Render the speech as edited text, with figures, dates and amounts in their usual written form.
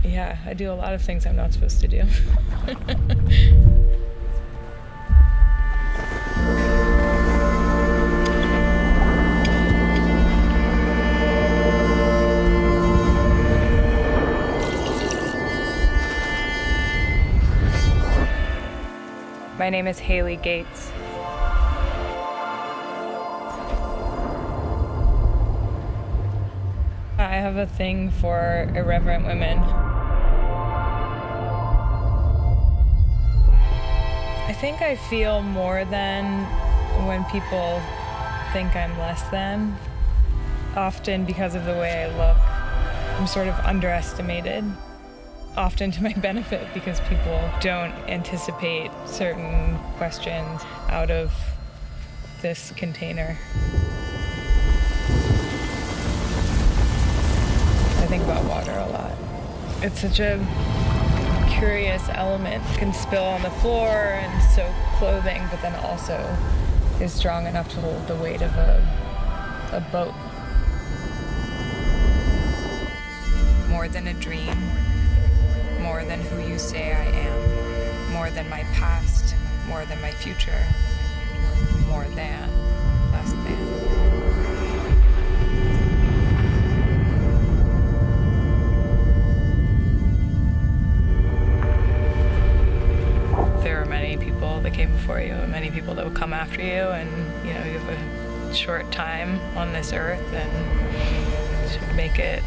Yeah, I do a lot of things I'm not supposed to do. My name is Hailey Gates. I have a thing for irreverent women. I think I feel more than when people think I'm less than. Often because of the way I look, I'm sort of underestimated. Often to my benefit because people don't anticipate certain questions out of this container. I think about water a lot. It's such a curious element. It can spill on the floor and soak clothing, but then also is strong enough to hold the weight of a boat. More than a dream, more than who you say I am, more than my past, more than my future, more than, less than. There are many people that came before you and many people that will come after you, and you have a short time on this earth and should make it